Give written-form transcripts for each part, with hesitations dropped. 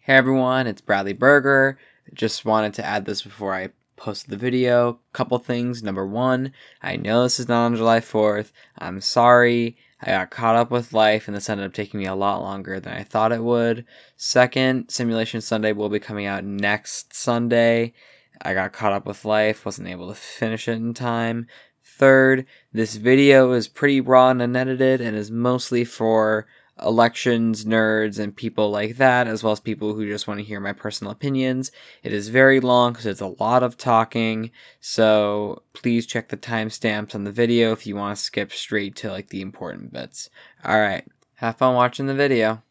Hey everyone, it's Bradley Berger. Just wanted to add this before I posted the video. Couple things. Number one, I know this is not on July 4th. I'm sorry. I got caught up with life and this ended up taking me a lot longer than I thought it would. Second, Simulation Sunday will be coming out next Sunday. I got caught up with life, wasn't able to finish it in time. Third, this video is pretty raw and unedited and is mostly for elections nerds and people like that, as well as people who just want to hear my personal opinions. It is very long because it's a lot of talking, so please check the timestamps on the video if you want to skip straight to like the important bits. Alright, have fun watching the video.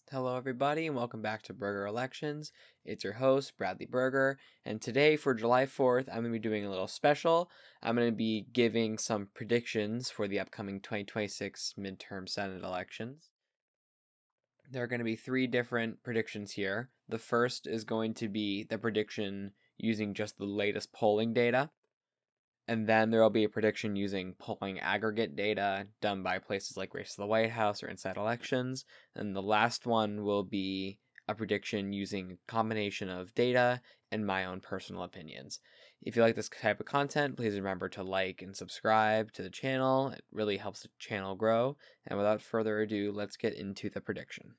Hello everybody and welcome back to Burger Elections. It's your host, Bradley Berger, and today for July 4th, I'm going to be doing a little special. I'm going to be giving some predictions for the upcoming 2026 midterm Senate elections. There are going to be three different predictions here. The first is going to be the prediction using just the latest polling data. And then there will be a prediction using polling aggregate data done by places like Race to the White House or Inside Elections. And the last one will be a prediction using a combination of data and my own personal opinions. If you like this type of content, please remember to like and subscribe to the channel. It really helps the channel grow. And without further ado, let's get into the prediction.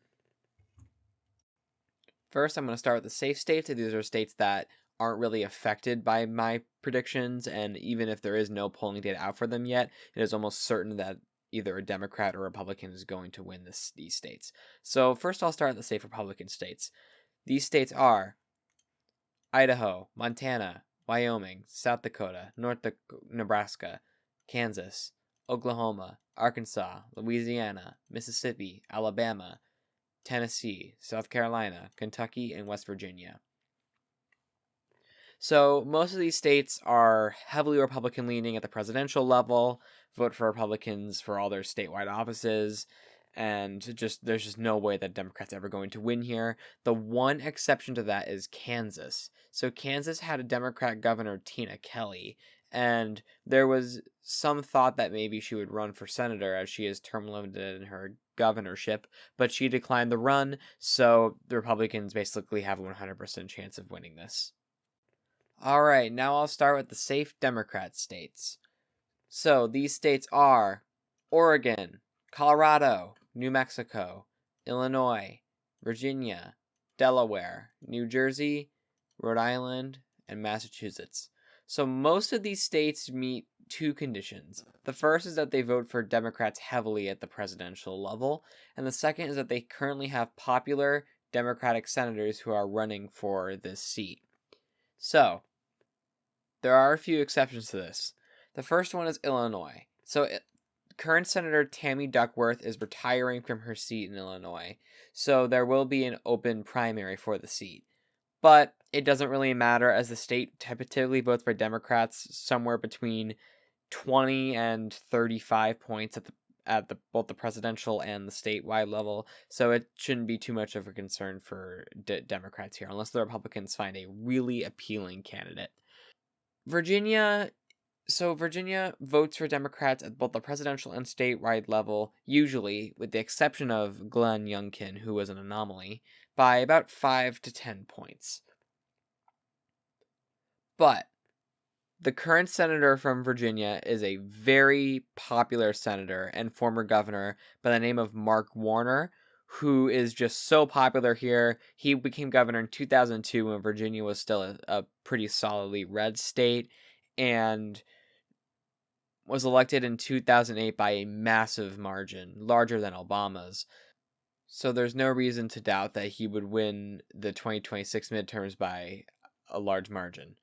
First, I'm going to start with the safe states. These are states that aren't really affected by my predictions, and even if there is no polling data out for them yet, it is almost certain that either a Democrat or Republican is going to win these states. So first I'll start with the safe Republican states. These states are Idaho, Montana, Wyoming, South Dakota, Nebraska, Kansas, Oklahoma, Arkansas, Louisiana, Mississippi, Alabama, Tennessee, South Carolina, Kentucky, and West Virginia. So most of these states are heavily Republican leaning at the presidential level, vote for Republicans for all their statewide offices, and there's just no way that Democrats are ever going to win here. The one exception to that is Kansas. So Kansas had a Democrat governor, Tina Kelly, and there was some thought that maybe she would run for senator as she is term limited in her governorship, but she declined the run, so the Republicans basically have a 100% chance of winning this. Alright, now I'll start with the safe Democrat states. So these states are Oregon, Colorado, New Mexico, Illinois, Virginia, Delaware, New Jersey, Rhode Island, and Massachusetts. So most of these states meet two conditions. The first is that they vote for Democrats heavily at the presidential level, and the second is that they currently have popular Democratic senators who are running for this seat. So, there are a few exceptions to this. The first one is Illinois. So, current Senator Tammy Duckworth is retiring from her seat in Illinois, so there will be an open primary for the seat. But it doesn't really matter, as the state typically votes for Democrats somewhere between 20 and 35 points at both the presidential and the statewide level, so it shouldn't be too much of a concern for Democrats here, unless the Republicans find a really appealing candidate. Virginia votes for Democrats at both the presidential and statewide level, usually, with the exception of Glenn Youngkin, who was an anomaly, by about 5 to 10 points. But the current senator from Virginia is a very popular senator and former governor by the name of Mark Warner, who is just so popular here. He became governor in 2002 when Virginia was still a pretty solidly red state, and was elected in 2008 by a massive margin, larger than Obama's. So there's no reason to doubt that he would win the 2026 midterms by a large margin.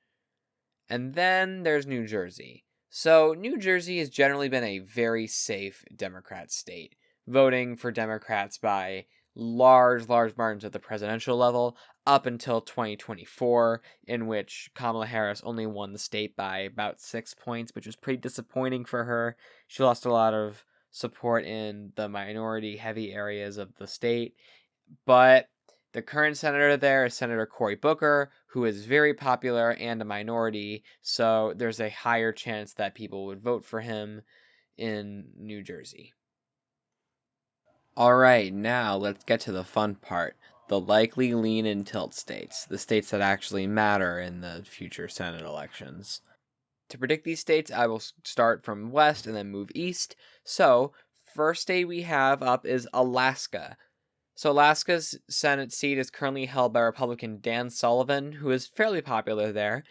And then there's New Jersey. So New Jersey has generally been a very safe Democrat state, voting for Democrats by large margins at the presidential level up until 2024, in which Kamala Harris only won the state by about 6 points, which was pretty disappointing for her. She lost a lot of support in the minority heavy areas of the state, but the current senator there is Senator Cory Booker, who is very popular and a minority, so there's a higher chance that people would vote for him in New Jersey. Alright, now let's get to the fun part. The likely lean and tilt states, the states that actually matter in the future Senate elections. To predict these states, I will start from west and then move east. So, first state we have up is Alaska. So, Alaska's Senate seat is currently held by Republican Dan Sullivan, who is fairly popular there,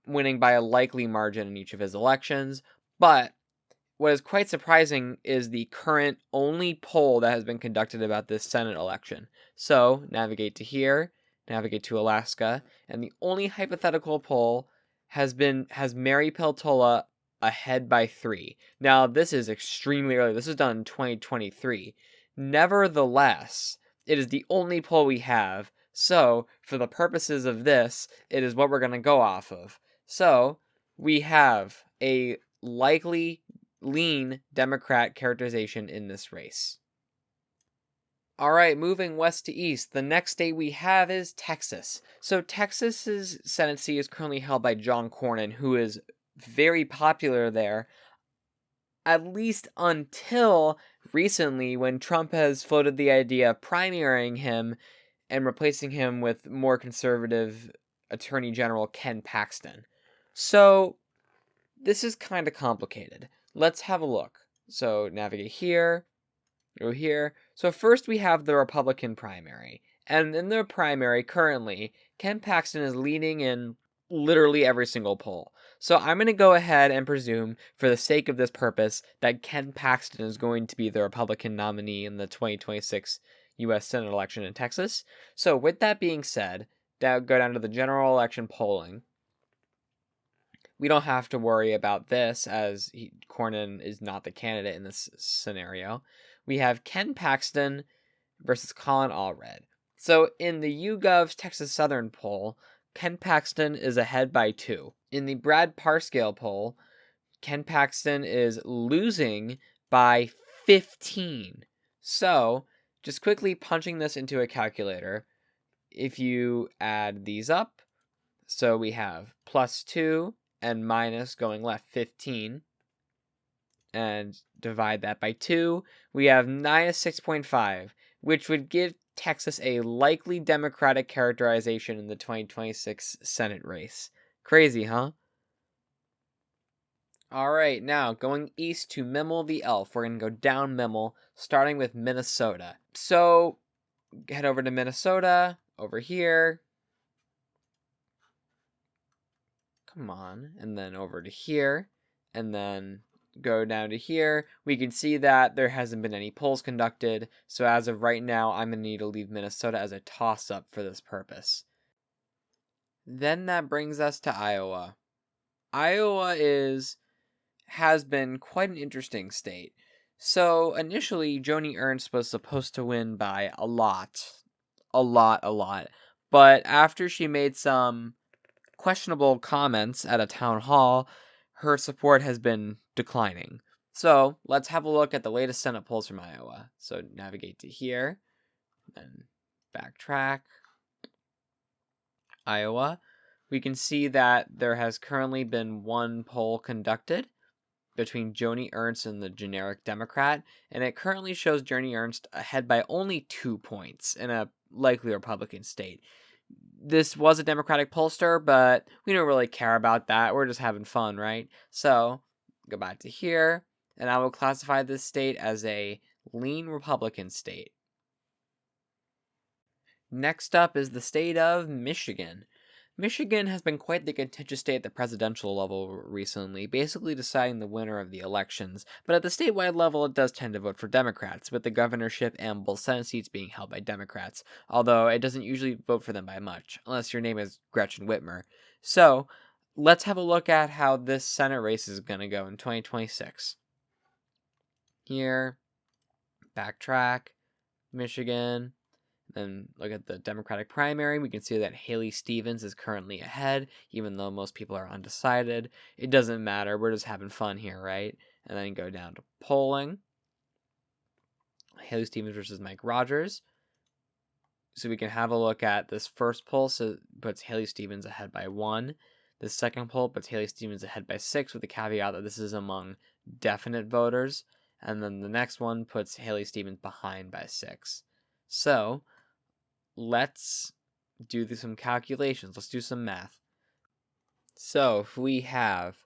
winning by a likely margin in each of his elections. But what is quite surprising is the current only poll that has been conducted about this Senate election. So, navigate to here, navigate to Alaska, and the only hypothetical poll has Mary Peltola ahead by 3. Now, this is extremely early. This was done in 2023. Nevertheless, it is the only poll we have. So, for the purposes of this, it is what we're going to go off of. So, we have a likely lean Democrat characterization in this race. Alright, moving west to east, the next state we have is Texas. So Texas's Senate seat is currently held by John Cornyn, who is very popular there, at least until recently when Trump has floated the idea of primarying him and replacing him with more conservative Attorney General Ken Paxton. So this is kind of complicated. Let's have a look. So navigate here, go here. So first we have the Republican primary. And in the primary currently, Ken Paxton is leading in literally every single poll. So I'm going to go ahead and presume, for the sake of this purpose, that Ken Paxton is going to be the Republican nominee in the 2026 U.S. Senate election in Texas. So with that being said, go down to the general election polling. We don't have to worry about this, as Cornyn is not the candidate in this scenario. We have Ken Paxton versus Colin Allred. So in the YouGov Texas Southern poll, Ken Paxton is ahead by 2. In the Brad Parscale poll, Ken Paxton is losing by 15. So, just quickly punching this into a calculator, if you add these up, so we have +2 and minus going left 15, and divide that by 2, we have -6.5, which would give Texas a likely Democratic characterization in the 2026 Senate race. Crazy, huh? Alright, now going east to Mimmel the Elf. We're going to go down Mimmel, starting with Minnesota. So, head over to Minnesota, over here. Come on, and then over to here, and then go down to here. We can see that there hasn't been any polls conducted, so as of right now, I'm going to need to leave Minnesota as a toss-up for this purpose. Then that brings us to Iowa. Iowa has been quite an interesting state. So initially, Joni Ernst was supposed to win by a lot. But after she made some questionable comments at a town hall, her support has been declining. So let's have a look at the latest Senate polls from Iowa. So navigate to here, then backtrack. Iowa. We can see that there has currently been one poll conducted between Joni Ernst and the generic Democrat, and it currently shows Joni Ernst ahead by only 2 points in a likely Republican state. This was a Democratic pollster, but we don't really care about that. We're just having fun, right? So, go back to here, and I will classify this state as a lean Republican state. Next up is the state of Michigan. Michigan has been quite the contentious state at the presidential level recently, basically deciding the winner of the elections, but at the statewide level it does tend to vote for Democrats, with the governorship and both Senate seats being held by Democrats, although it doesn't usually vote for them by much, unless your name is Gretchen Whitmer. So, let's have a look at how this Senate race is going to go in 2026. Here, backtrack, Michigan. Then look at the Democratic primary. We can see that Haley Stevens is currently ahead, even though most people are undecided. It doesn't matter. We're just having fun here, right? And then go down to polling. Haley Stevens versus Mike Rogers. So we can have a look at this first poll. So it puts Haley Stevens ahead by 1. The second poll puts Haley Stevens ahead by 6, with the caveat that this is among definite voters. And then the next one puts Haley Stevens behind by 6. So let's do some calculations. Let's do some math. So if we have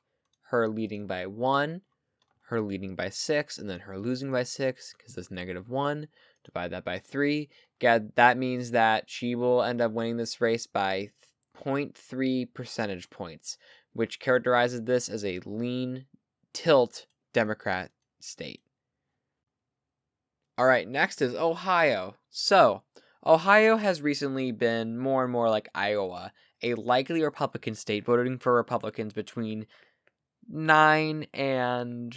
her leading by 1, her leading by 6, and then her losing by 6, because that's -1, divide that by 3. That means that she will end up winning this race by 0.3 percentage points, which characterizes this as a lean tilt Democrat state. All right, next is Ohio. So, Ohio has recently been more and more like Iowa, a likely Republican state, voting for Republicans between 9 and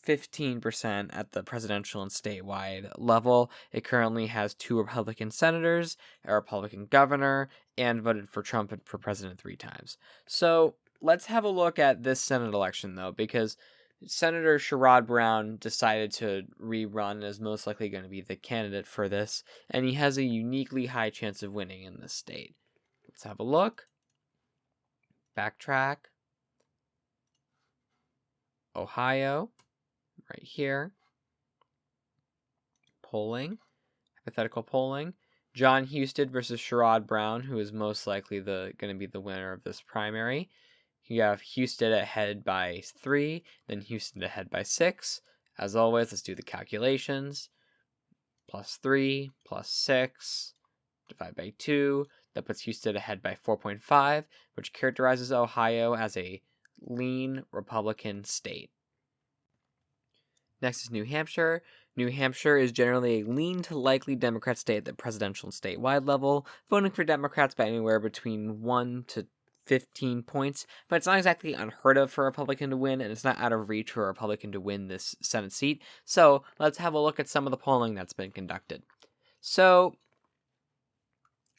15% at the presidential and statewide level. It currently has 2 Republican senators, a Republican governor, and voted for Trump for president 3 times. So let's have a look at this Senate election, though, because Senator Sherrod Brown decided to rerun and is most likely going to be the candidate for this, and he has a uniquely high chance of winning in this state. Let's have a look. Backtrack. Ohio, right here. Polling, hypothetical polling. John Husted versus Sherrod Brown, who is most likely going to be the winner of this primary. You have Husted ahead by 3, then Husted ahead by 6. As always, let's do the calculations. +3, +6, divide by 2. That puts Husted ahead by 4.5, which characterizes Ohio as a lean Republican state. Next is New Hampshire. New Hampshire is generally a lean to likely Democrat state at the presidential and statewide level, voting for Democrats by anywhere between 1 to 15 points, but it's not exactly unheard of for a Republican to win, and it's not out of reach for a Republican to win this Senate seat. So let's have a look at some of the polling that's been conducted. So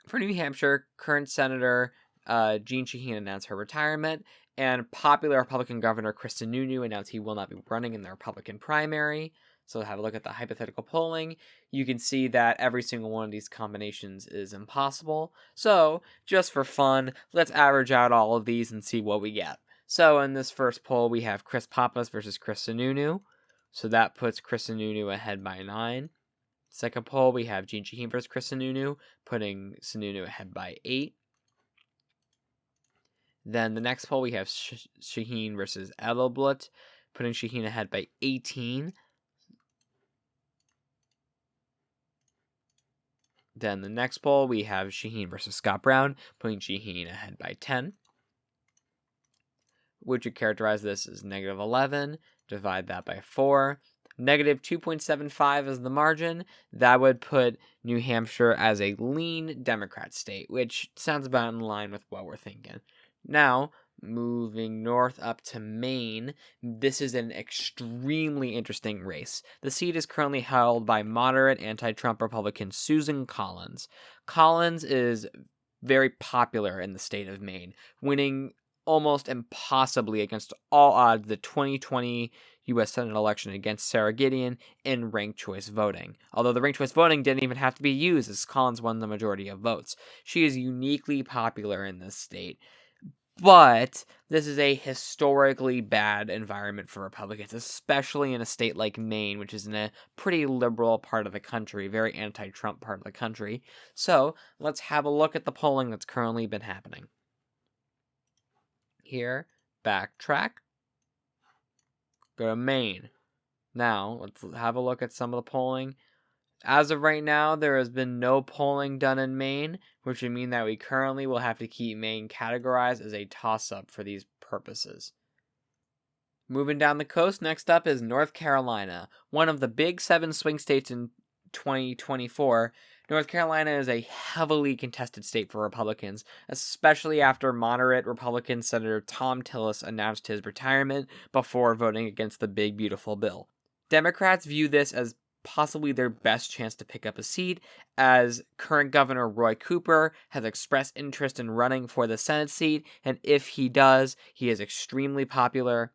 for New Hampshire, current Senator Jeanne Shaheen announced her retirement, and popular Republican Governor Chris Sununu announced he will not be running in the Republican primary. So have a look at the hypothetical polling. You can see that every single one of these combinations is impossible. So, just for fun, let's average out all of these and see what we get. So, in this first poll, we have Chris Pappas versus Chris Sununu. So that puts Chris Sununu ahead by 9. Second poll, we have Jeanne Shaheen versus Chris Sununu, putting Sununu ahead by 8. Then the next poll, we have Shaheen versus Edelblut, putting Shaheen ahead by 18. Then the next poll, we have Shaheen versus Scott Brown, putting Shaheen ahead by 10. Which would characterize this as -11. Divide that by 4. -2.75 is the margin. That would put New Hampshire as a lean Democrat state, which sounds about in line with what we're thinking. Now, moving north up to Maine, this is an extremely interesting race. The seat is currently held by moderate anti-Trump Republican Susan Collins. Collins is very popular in the state of Maine, winning almost impossibly against all odds the 2020 U.S. Senate election against Sarah Gideon in ranked choice voting. Although the ranked choice voting didn't even have to be used, as Collins won the majority of votes. She is uniquely popular in this state. But this is a historically bad environment for Republicans, especially in a state like Maine, which is in a pretty liberal part of the country, very anti-Trump part of the country. So let's have a look at the polling that's currently been happening. Here, backtrack, go to Maine. Now, let's have a look at some of the polling. As of right now, there has been no polling done in Maine, which would mean that we currently will have to keep Maine categorized as a toss-up for these purposes. Moving down the coast, next up is North Carolina, one of the big 7 swing states in 2024. North Carolina is a heavily contested state for Republicans, especially after moderate Republican Senator Tom Tillis announced his retirement before voting against the big, beautiful bill. Democrats view this as possibly their best chance to pick up a seat, as current Governor Roy Cooper has expressed interest in running for the Senate seat, and if he does, he is extremely popular.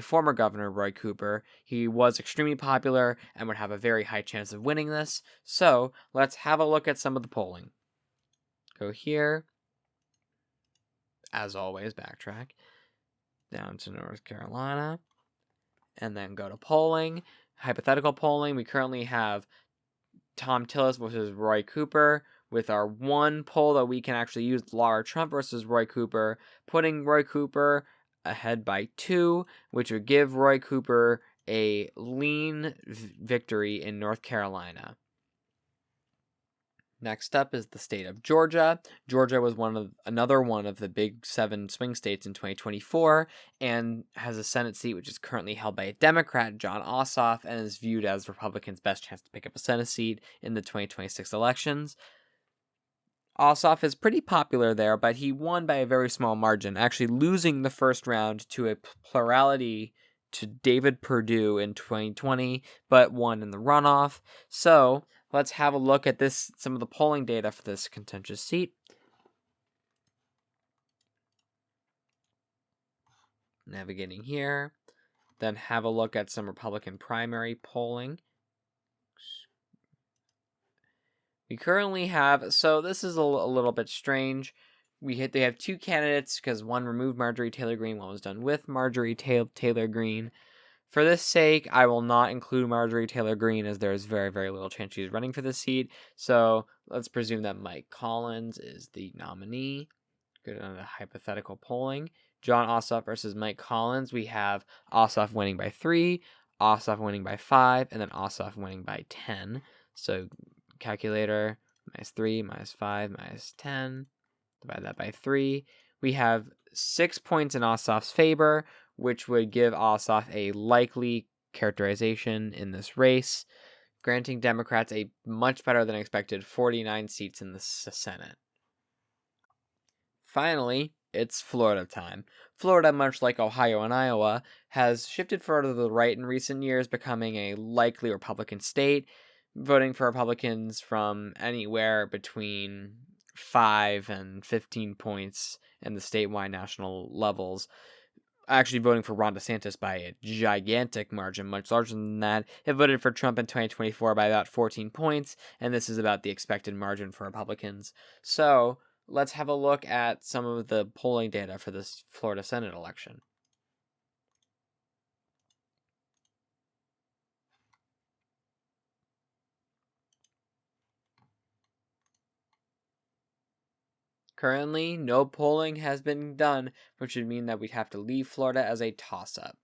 Former Governor Roy Cooper. He was extremely popular and would have a very high chance of winning this. So let's have a look at some of the polling. Go here. As always, backtrack down to North Carolina. And then go to polling. hypothetical polling, we currently have Tom Tillis versus Roy Cooper, with our one poll that we can actually use, Laura Trump versus Roy Cooper, putting Roy Cooper ahead by 2, which would give Roy Cooper a lean victory in North Carolina. Next up is the state of Georgia. Georgia was another one of the big 7 swing states in 2024 and has a Senate seat which is currently held by a Democrat, John Ossoff, and is viewed as Republicans' best chance to pick up a Senate seat in the 2026 elections. Ossoff is pretty popular there, but he won by a very small margin, actually losing the first round to a plurality to David Perdue in 2020, but won in the runoff. So let's have a look at some of the polling data for this contentious seat. Navigating here, then have a look at some Republican primary polling. We currently have, so this is a little bit strange. They have 2 candidates because one removed Marjorie Taylor Greene, one was done with Marjorie Taylor Greene. For this sake, I will not include Marjorie Taylor Greene as there is very, very little chance she's running for the seat. So let's presume that Mike Collins is the nominee. Go down to hypothetical polling. John Ossoff versus Mike Collins. We have Ossoff winning by 3, Ossoff winning by 5, and then Ossoff winning by 10. So calculator, -3, -5, -10. Divide that by 3. We have 6 points in Ossoff's favor, which would give Ossoff a likely characterization in this race, granting Democrats a much better than expected 49 seats in the Senate. Finally, it's Florida time. Florida, much like Ohio and Iowa, has shifted further to the right in recent years, becoming a likely Republican state, voting for Republicans from anywhere between 5 and 15 points in the statewide national levels. Actually voting for Ron DeSantis by a gigantic margin, much larger than that. It voted for Trump in 2024 by about 14 points, and this is about the expected margin for Republicans. So let's have a look at some of the polling data for this Florida Senate election. Currently, no polling has been done, which would mean that we'd have to leave Florida as a toss-up.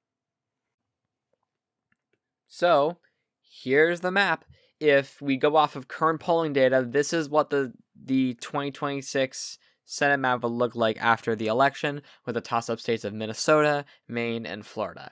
So, here's the map. If we go off of current polling data, this is what the 2026 Senate map will look like after the election, with the toss-up states of Minnesota, Maine, and Florida.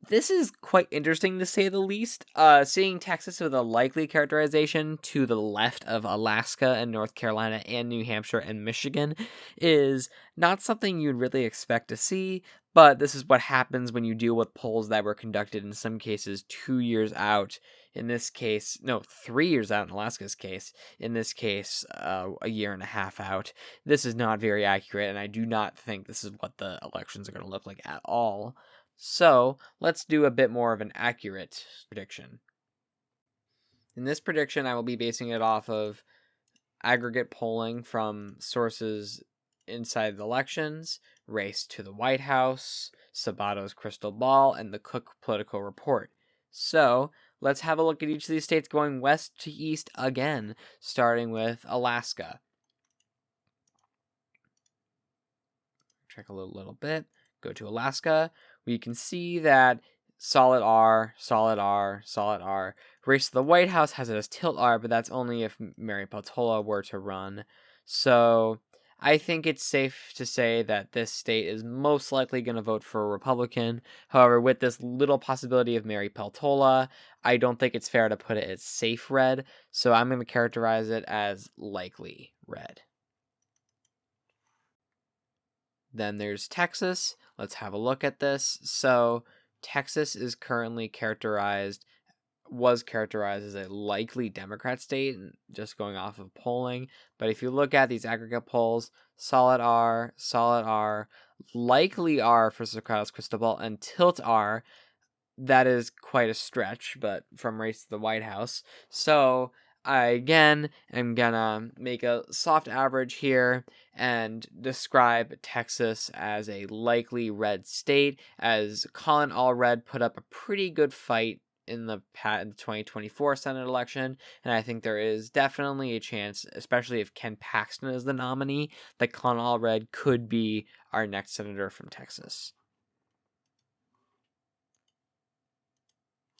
This is quite interesting to say the least. Seeing Texas with a likely characterization to the left of Alaska and North Carolina and New Hampshire and Michigan is not something you'd really expect to see, but this is what happens when you deal with polls that were conducted in some cases 2 years out. In this case, no, 3 years out in Alaska's case. In this case, a year and a half out. This is not very accurate, and I do not think this is what the elections are going to look like at all. So let's do a bit more of an accurate prediction. In this prediction, I will be basing it off of aggregate polling from sources inside the elections, Race to the White House, Sabato's Crystal Ball, and the Cook Political Report. So let's have a look at each of these states going west to east again, starting with Alaska. Check a little bit. Go to Alaska. We can see that solid R, solid R, solid R. Race to the White House has it as tilt R, but that's only if Mary Peltola were to run. So I think it's safe to say that this state is most likely going to vote for a Republican. However, with this little possibility of Mary Peltola, I don't think it's fair to put it as safe red. So I'm going to characterize it as likely red. Then there's Texas. Let's have a look at this. So Texas is currently was characterized as a likely Democrat state, just going off of polling. But if you look at these aggregate polls, solid R, likely R for Socrates Cristobal, and tilt R, that is quite a stretch, but from Race to the White House. So I, again, am gonna make a soft average here and describe Texas as a likely red state, as Colin Allred put up a pretty good fight in the 2024 Senate election, and I think there is definitely a chance, especially if Ken Paxton is the nominee, that Con Allred could be our next senator from Texas.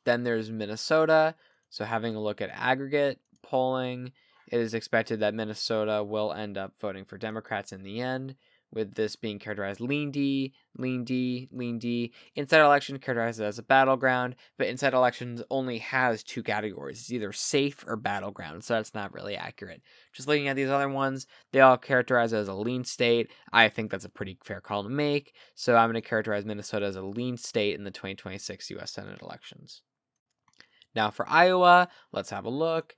Then there's Minnesota. So having a look at aggregate polling, it is expected that Minnesota will end up voting for Democrats in the end, with this being characterized lean D, lean D, lean D. Inside election characterized as a battleground, but inside elections only has two categories. It's either safe or battleground, so that's not really accurate. Just looking at these other ones, they all characterize as a lean state. I think that's a pretty fair call to make, so I'm going to characterize Minnesota as a lean state in the 2026 U.S. Senate elections. Now for Iowa, let's have a look.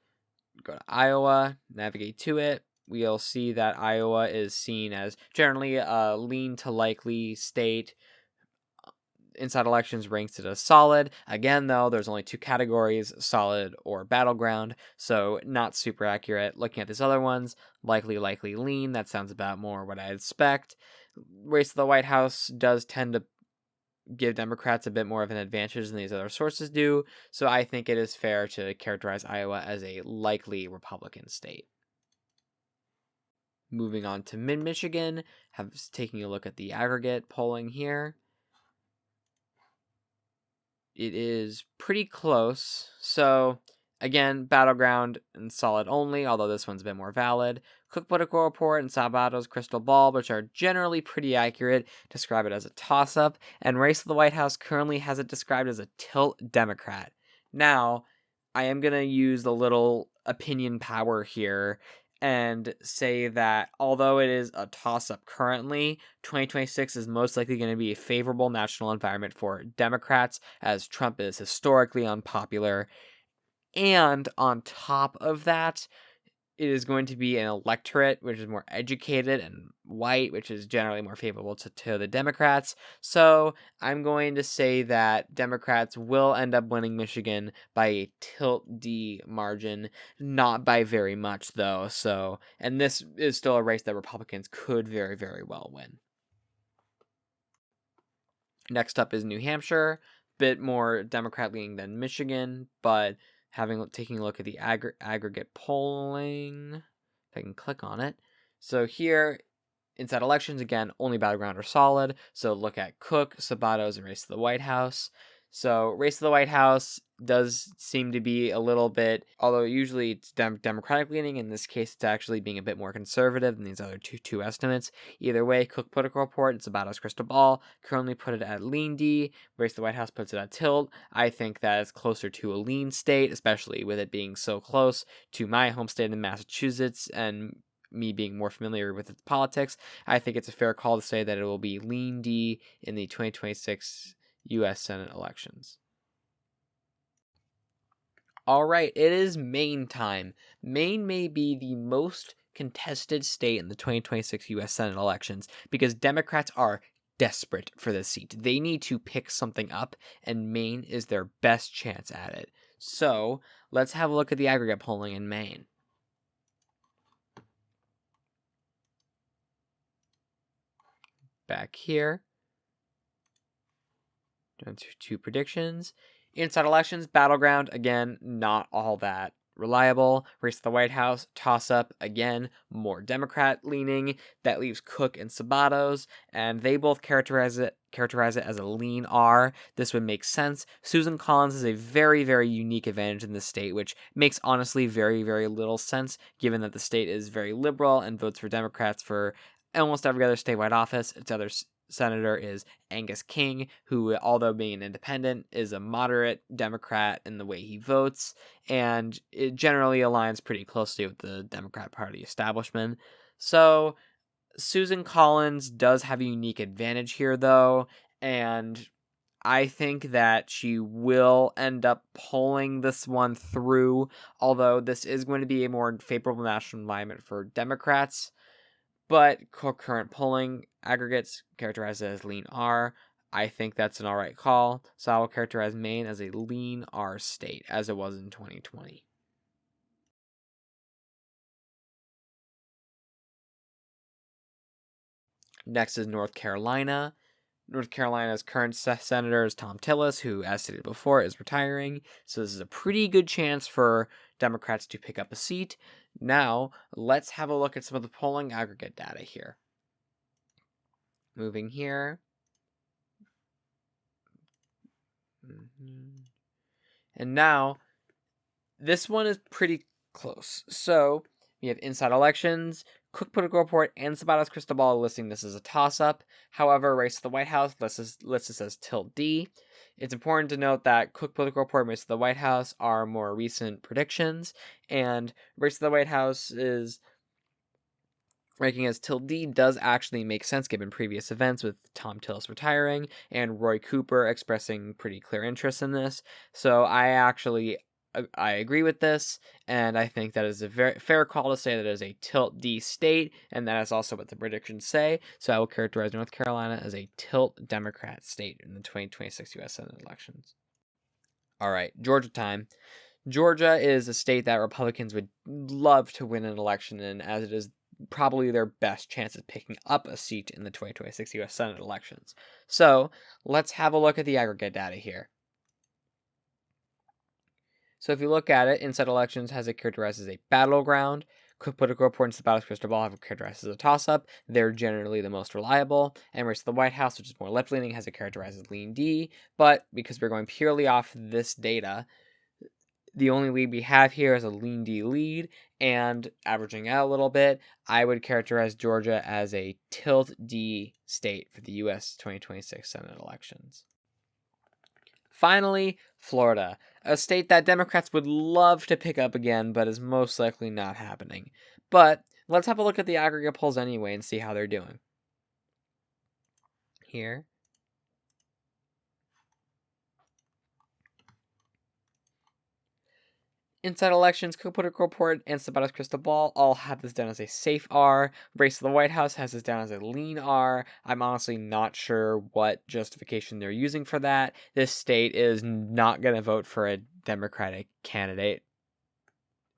Go to Iowa, navigate to it. We'll see that Iowa is seen as generally a lean to likely state. Inside elections ranks it as solid. Again, though, there's only two categories, solid or battleground, so not super accurate. Looking at these other ones, likely, lean, that sounds about more what I'd expect. Race to the White House does tend to give Democrats a bit more of an advantage than these other sources do, so I think it is fair to characterize Iowa as a likely Republican state. Moving on to Michigan, taking a look at the aggregate polling here. It is pretty close, so again, battleground and solid only, although this one's a bit more valid. Cook Political Report and Sabato's Crystal Ball, which are generally pretty accurate, describe it as a toss-up, and Race to the White House currently has it described as a tilt Democrat. Now, I am going to use the little opinion power here and say that although it is a toss-up currently, 2026 is most likely going to be a favorable national environment for Democrats, as Trump is historically unpopular. And on top of that, it is going to be an electorate which is more educated and white, which is generally more favorable to the Democrats. So I'm going to say that Democrats will end up winning Michigan by a tilt D margin, not by very much though. So, and this is still a race that Republicans could very, very well win. Next up is New Hampshire, bit more Democrat leaning than Michigan, but taking a look at the aggregate polling, if I can click on it. So here, inside elections, again, only battleground or solid. So look at Cook, Sabato's, and Race to the White House. So Race to the White House does seem to be a little bit, although usually it's Democratic leaning, in this case it's actually being a bit more conservative than these other two estimates. Either way, Cook Political Report, it's about his crystal ball, currently put it at lean D. Race to the White House puts it at tilt. I think that is closer to a lean state, especially with it being so close to my home state in Massachusetts and me being more familiar with its politics. I think it's a fair call to say that it will be lean D in the 2026 U.S. Senate elections. All right, it is Maine time. Maine may be the most contested state in the 2026 U.S. Senate elections because Democrats are desperate for this seat. They need to pick something up, and Maine is their best chance at it. So let's have a look at the aggregate polling in Maine. Back here. Down to two predictions. Inside elections, battleground, again, not all that reliable. Race to the White House, toss up, again, more Democrat leaning. That leaves Cook and Sabato's, and they both characterize it as a lean R. This would make sense. Susan Collins is a very, very unique advantage in the state, which makes honestly very, very little sense, given that the state is very liberal and votes for Democrats for almost every other statewide office. Its other senator is Angus King, who, although being an independent, is a moderate Democrat in the way he votes, and it generally aligns pretty closely with the Democrat Party establishment. So Susan Collins does have a unique advantage here, though, and I think that she will end up pulling this one through, although this is going to be a more favorable national environment for Democrats. But current polling aggregates characterized as lean R. I think that's an alright call, so I will characterize Maine as a lean R state, as it was in 2020. Next is North Carolina. North Carolina's current senator is Tom Tillis, who, as stated before, is retiring. So this is a pretty good chance for Democrats to pick up a seat. Now, let's have a look at some of the polling aggregate data here. Moving here. And now, this one is pretty close. So, we have Inside Elections, Quick Political Report, and Sabato's Crystal Ball listing this as a toss-up. However, Race to the White House lists this as Tilt D. It's important to note that Quick Political Report and Race to the White House are more recent predictions, and Race to the White House is ranking as Tilt D does actually make sense given previous events with Tom Tillis retiring and Roy Cooper expressing pretty clear interest in this. So I agree with this, and I think that is a very fair call to say that it is a Tilt D state, and that is also what the predictions say. So I will characterize North Carolina as a Tilt Democrat state in the 2026 U.S. Senate elections. All right, Georgia time. Georgia is a state that Republicans would love to win an election in, as it is probably their best chance of picking up a seat in the 2026 U.S. Senate elections. So let's have a look at the aggregate data here. So if you look at it, Inside Elections has it characterized as a battleground. Quick Political Report and Sabato's Crystal Ball have it characterized as a toss-up. They're generally the most reliable. And Race to the White House, which is more left-leaning, has it characterized as lean D. But because we're going purely off this data, the only lead we have here is a lean D lead, and averaging out a little bit, I would characterize Georgia as a Tilt D state for the U.S. 2026 Senate elections. Finally, Florida, a state that Democrats would love to pick up again, but is most likely not happening. But let's have a look at the aggregate polls anyway and see how they're doing. Here. Inside Elections, Quick Political Report, and Sabato's Crystal Ball all have this down as a safe R. Race to the White House has this down as a lean R. I'm honestly not sure what justification they're using for that. This state is not going to vote for a Democratic candidate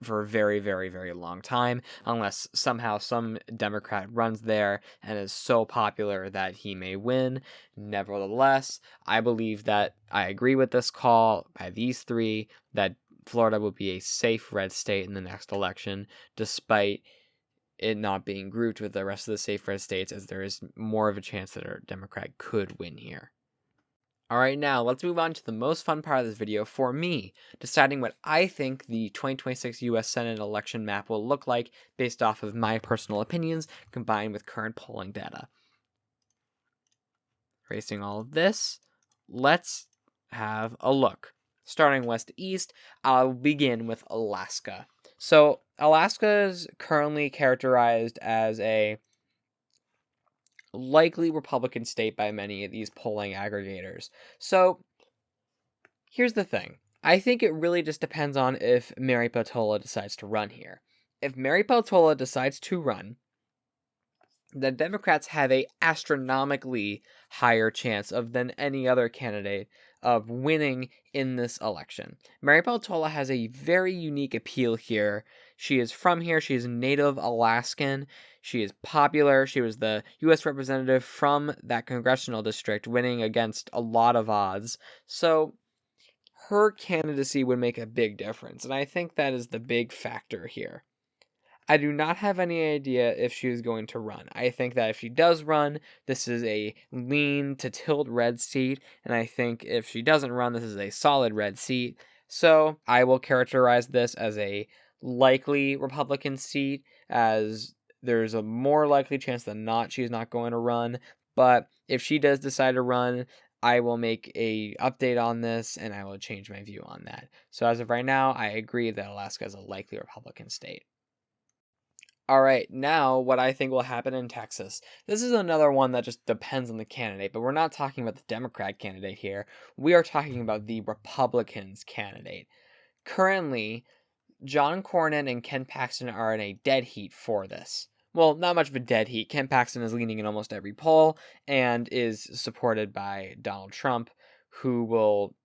for a very, very, very long time, unless somehow some Democrat runs there and is so popular that he may win. Nevertheless, I believe that I agree with this call by these three, that Florida will be a safe red state in the next election, despite it not being grouped with the rest of the safe red states, as there is more of a chance that a Democrat could win here. Alright, now let's move on to the most fun part of this video for me, deciding what I think the 2026 U.S. Senate election map will look like based off of my personal opinions combined with current polling data. Erasing all of this, let's have a look. Starting west to east, I'll begin with Alaska. So Alaska is currently characterized as a likely Republican state by many of these polling aggregators. So here's the thing. I think it really just depends on if Mary Peltola decides to run here. If Mary Peltola decides to run, the Democrats have a astronomically higher chance than any other candidate of winning in this election. Mary Peltola has a very unique appeal here. She is from here. She is a native Alaskan. She is popular. She was the U.S. representative from that congressional district, winning against a lot of odds. So her candidacy would make a big difference, and I think that is the big factor here. I do not have any idea if she is going to run. I think that if she does run, this is a lean to tilt red seat, and I think if she doesn't run, this is a solid red seat. So I will characterize this as a likely Republican seat, as there's a more likely chance than not she's not going to run. But if she does decide to run, I will make a update on this, and I will change my view on that. So as of right now, I agree that Alaska is a likely Republican state. All right, now what I think will happen in Texas. This is another one that just depends on the candidate, but we're not talking about the Democrat candidate here. We are talking about the Republicans candidate. Currently, John Cornyn and Ken Paxton are in a dead heat for this. Well, not much of a dead heat. Ken Paxton is leading in almost every poll and is supported by Donald Trump, who will,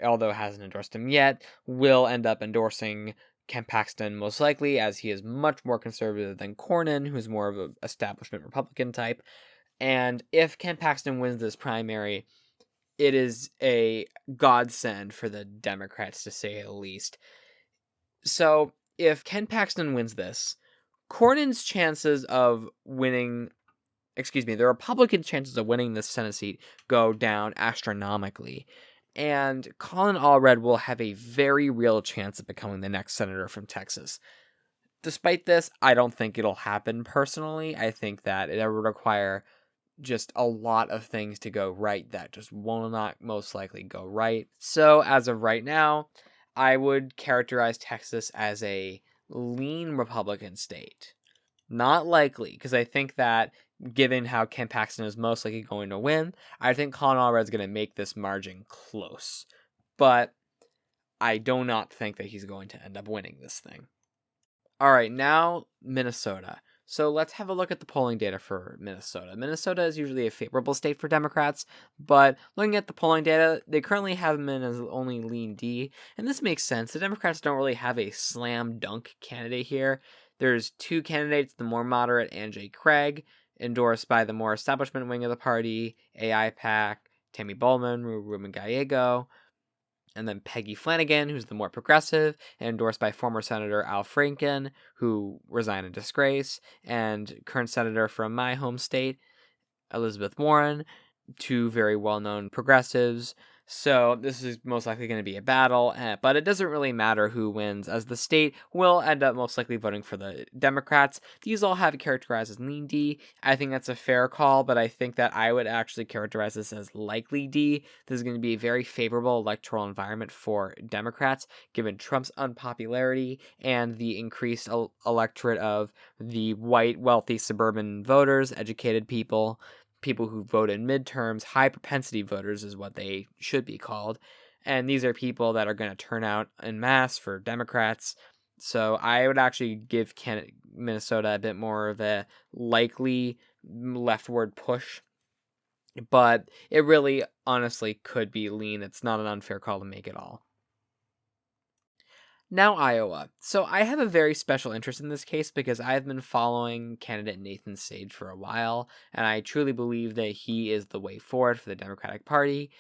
although hasn't endorsed him yet, will end up endorsing Ken Paxton most likely, as he is much more conservative than Cornyn, who's more of an establishment Republican type. And if Ken Paxton wins this primary, it is a godsend for the Democrats, to say the least. So if Ken Paxton wins this, Cornyn's chances of winning, the Republican chances of winning this Senate seat go down astronomically. And Colin Allred will have a very real chance of becoming the next senator from Texas. Despite this, I don't think it'll happen personally. I think that it would require just a lot of things to go right that just will not most likely go right. So as of right now, I would characterize Texas as a lean Republican state. Not likely, because I think that given how Ken Paxton is most likely going to win, I think Colin Allred is going to make this margin close. But I do not think that he's going to end up winning this thing. All right, now Minnesota. So let's have a look at the polling data for Minnesota. Minnesota is usually a favorable state for Democrats, but looking at the polling data, they currently have them in as only lean D, and this makes sense. The Democrats don't really have a slam dunk candidate here. There's two candidates, the more moderate Ann-J Craig, endorsed by the more establishment wing of the party, AI PAC, Tammy Bowman, Ruben Gallego, and then Peggy Flanagan, who's the more progressive, and endorsed by former Senator Al Franken, who resigned in disgrace, and current senator from my home state, Elizabeth Warren, two very well-known progressives. So this is most likely going to be a battle, but it doesn't really matter who wins, as the state will end up most likely voting for the Democrats. These all have it characterized as lean D. I think that's a fair call, but I think that I would actually characterize this as likely D. This is going to be a very favorable electoral environment for Democrats, given Trump's unpopularity and the increased electorate of the white, wealthy suburban voters, educated people who vote in midterms. High propensity voters is what they should be called. And these are people that are going to turn out en masse for Democrats. So I would actually give Minnesota a bit more of a likely leftward push. But it really, honestly, could be lean. It's not an unfair call to make at all. Now, Iowa. So I have a very special interest in this case because I've been following candidate Nathan Sage for a while, and I truly believe that he is the way forward for the Democratic Party.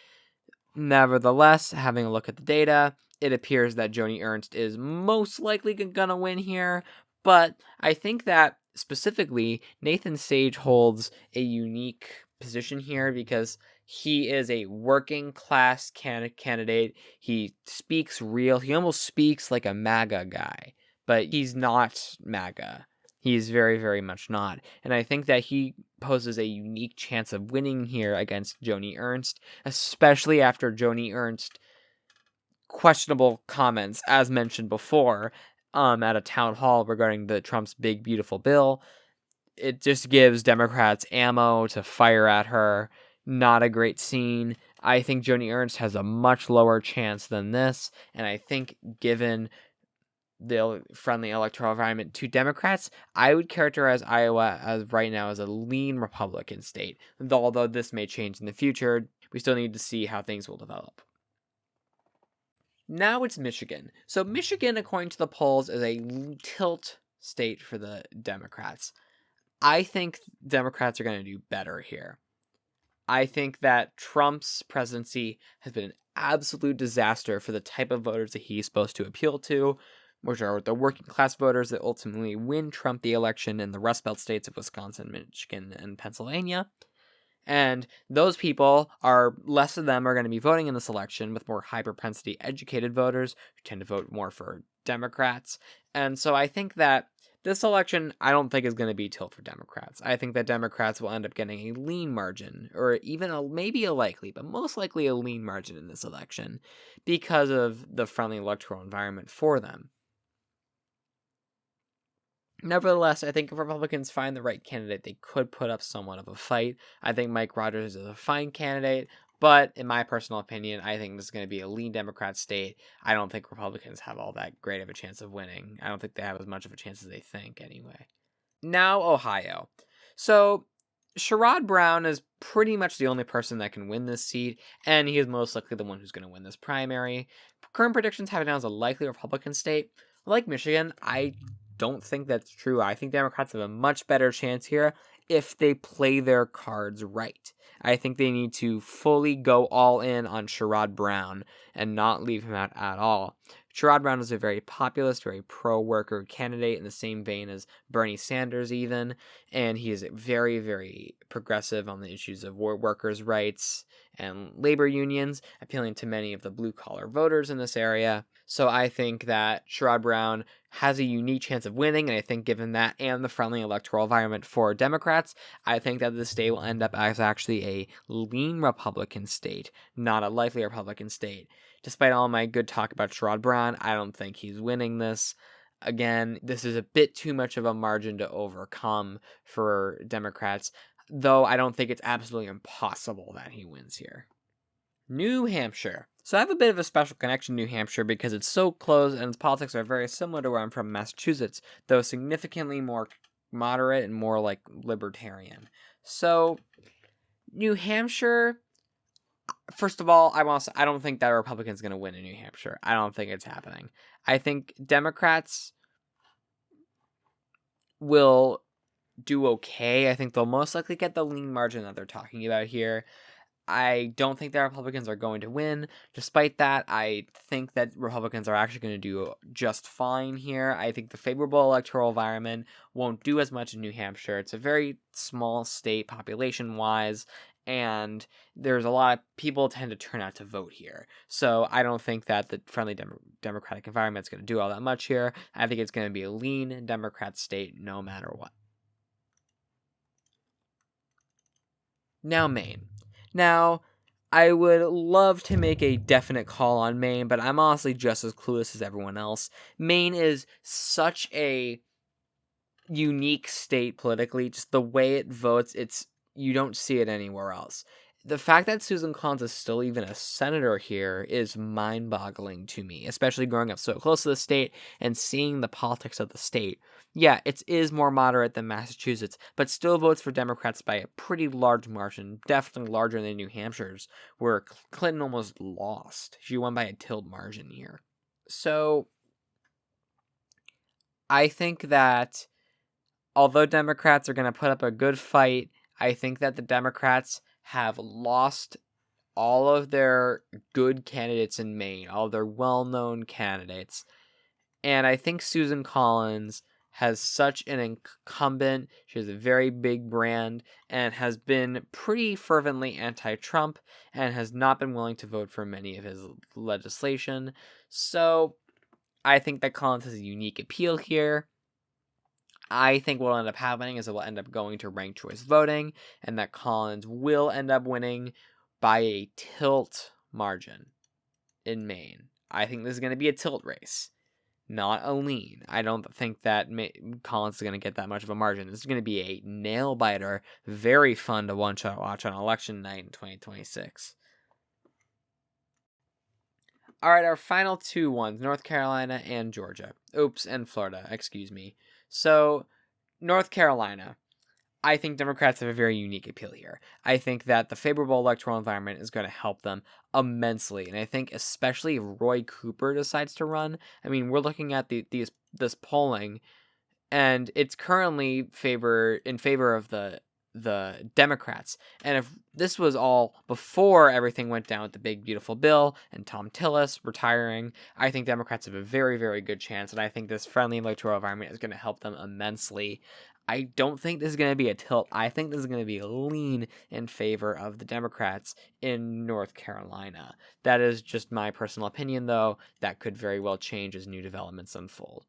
Nevertheless, having a look at the data, it appears that Joni Ernst is most likely gonna win here, but I think that specifically Nathan Sage holds a unique position here because he is a working class candidate. He speaks real. He almost speaks like a MAGA guy, but he's not MAGA. He's very, very much not. And I think that he poses a unique chance of winning here against Joni Ernst, especially after Joni Ernst questionable comments, as mentioned before, at a town hall regarding the Trump's big beautiful bill. It just gives Democrats ammo to fire at her. Not a great scene. I think Joni Ernst has a much lower chance than this, and I think given the friendly electoral environment to Democrats, I would characterize Iowa as right now as a lean Republican state. Although this may change in the future, we still need to see how things will develop. Now it's Michigan. So Michigan, according to the polls, is a tilt state for the Democrats. I think Democrats are going to do better here. I think that Trump's presidency has been an absolute disaster for the type of voters that he's supposed to appeal to, which are the working class voters that ultimately win Trump the election in the Rust Belt states of Wisconsin, Michigan, and Pennsylvania. And those people less of them are going to be voting in this election, with more high propensity educated voters who tend to vote more for Democrats. And so I think that this election, I don't think is going to be tilt for Democrats. I think that Democrats will end up getting a lean margin, or even maybe a likely, but most likely a lean margin in this election because of the friendly electoral environment for them. Nevertheless, I think if Republicans find the right candidate, they could put up somewhat of a fight. I think Mike Rogers is a fine candidate, but in my personal opinion, I think this is going to be a lean Democrat state. I don't think Republicans have all that great of a chance of winning. I don't think they have as much of a chance as they think, anyway. Now, Ohio. So, Sherrod Brown is pretty much the only person that can win this seat, and he is most likely the one who's going to win this primary. Current predictions have it down as a likely Republican state. Like Michigan, I don't think that's true. I think Democrats have a much better chance here. if they play their cards right. I think they need to fully go all in on Sherrod Brown and not leave him out at all. Sherrod Brown is a very populist, very pro-worker candidate in the same vein as Bernie Sanders even, and he is very, very progressive on the issues of workers' rights and labor unions, appealing to many of the blue-collar voters in this area. So I think that Sherrod Brown has a unique chance of winning, and I think given that and the friendly electoral environment for Democrats, I think that the state will end up as actually a lean Republican state, not a likely Republican state. Despite all my good talk about Sherrod Brown, I don't think he's winning this. Again, this is a bit too much of a margin to overcome for Democrats, though I don't think it's absolutely impossible that he wins here. New Hampshire. So I have a bit of a special connection to New Hampshire because it's so close and its politics are very similar to where I'm from, Massachusetts, though significantly more moderate and more like libertarian. So New Hampshire, first of all, I don't think that a Republican's going to win in New Hampshire. I don't think it's happening. I think Democrats will do okay. I think they'll most likely get the lean margin that they're talking about here. I don't think that Republicans are going to win. Despite that, I think that Republicans are actually going to do just fine here. I think the favorable electoral environment won't do as much in New Hampshire. It's a very small state population-wise, and there's a lot of people tend to turn out to vote here. So I don't think that the friendly Democratic environment is going to do all that much here. I think it's going to be a lean Democrat state no matter what. Now, Maine. Now, I would love to make a definite call on Maine, but I'm honestly just as clueless as everyone else. Maine is such a unique state politically, just the way it votes, you don't see it anywhere else. The fact that Susan Collins is still even a senator here is mind-boggling to me, especially growing up so close to the state and seeing the politics of the state. Yeah, it is more moderate than Massachusetts, but still votes for Democrats by a pretty large margin, definitely larger than New Hampshire's, where Clinton almost lost. She won by a tilt margin here. So, I think that although Democrats are going to put up a good fight, I think that the Democrats have lost all of their good candidates in Maine, all of their well-known candidates. And I think Susan Collins has such an incumbent, she has a very big brand, and has been pretty fervently anti-Trump, and has not been willing to vote for many of his legislation. So I think that Collins has a unique appeal here. I think what will end up happening is it will end up going to ranked choice voting, and that Collins will end up winning by a tilt margin in Maine. I think this is going to be a tilt race, not a lean. I don't think that Collins is going to get that much of a margin. This is going to be a nail biter, very fun to watch on election night in 2026. All right, our final two ones, North Carolina and Georgia. And Florida, excuse me. So, North Carolina, I think Democrats have a very unique appeal here. I think that the favorable electoral environment is going to help them immensely. And I think especially if Roy Cooper decides to run, I mean, we're looking at this polling, and it's currently in favor of the Democrats. And if this was all before everything went down with the big beautiful bill and Tom Tillis retiring, I think Democrats have a very, very good chance, and I think this friendly electoral environment is going to help them immensely. I don't think this is going to be a tilt. I think this is going to be a lean in favor of the Democrats in North Carolina. That is just my personal opinion, though. That could very well change as new developments unfold.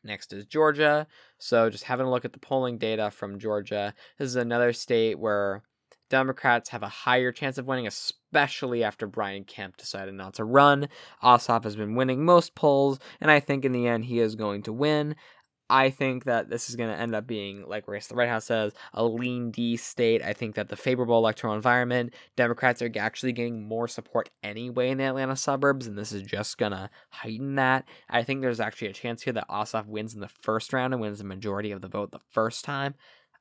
Next is Georgia. So just having a look at the polling data from Georgia. This is another state where Democrats have a higher chance of winning, especially after Brian Kemp decided not to run. Ossoff has been winning most polls, and I think in the end he is going to win. I think that this is going to end up being, like Race the White House says, a lean D state. I think that the favorable electoral environment, Democrats are actually getting more support anyway in the Atlanta suburbs, and this is just going to heighten that. I think there's actually a chance here that Ossoff wins in the first round and wins the majority of the vote the first time.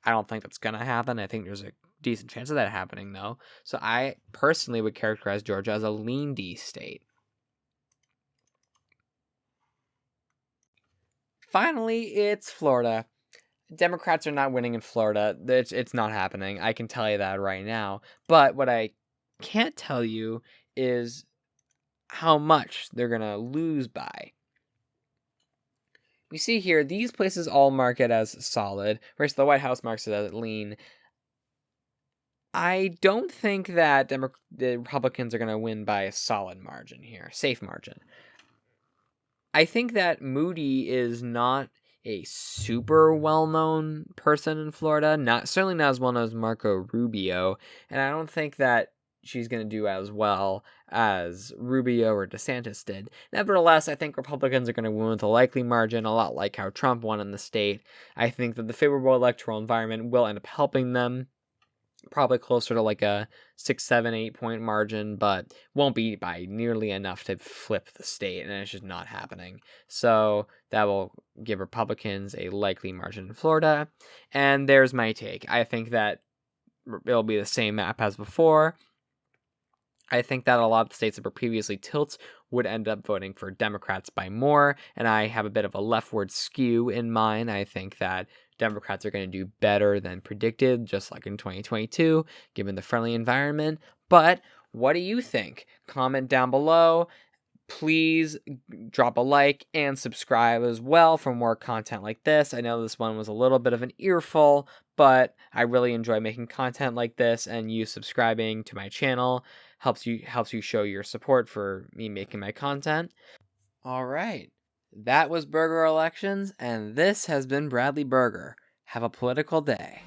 I don't think that's going to happen. I think there's a decent chance of that happening, though. So I personally would characterize Georgia as a lean D state. Finally, it's Florida. Democrats are not winning in Florida. It's not happening. I can tell you that right now. But what I can't tell you is how much they're going to lose by. You see here, these places all mark it as solid, whereas the White House marks it as lean. I don't think that the Republicans are going to win by a solid margin here, safe margin. I think that Moody is not a super well-known person in Florida, certainly not as well-known as Marco Rubio, and I don't think that she's going to do as well as Rubio or DeSantis did. Nevertheless, I think Republicans are going to win with a likely margin, a lot like how Trump won in the state. I think that the favorable electoral environment will end up helping them, probably closer to like a 6, 7, 8 point margin, but won't be by nearly enough to flip the state, and it's just not happening. So that will give Republicans a likely margin in Florida. And there's my take. I think that it'll be the same map as before. I think that a lot of the states that were previously tilts would end up voting for Democrats by more, and I have a bit of a leftward skew in mine. I think that Democrats are going to do better than predicted, just like in 2022, given the friendly environment. But what do you think? Comment down below. Please drop a like and subscribe as well for more content like this. I know this one was a little bit of an earful, but I really enjoy making content like this, and you subscribing to my channel helps you show your support for me making my content. All right. That was Burger Elections, and this has been Bradley Burger. Have a political day.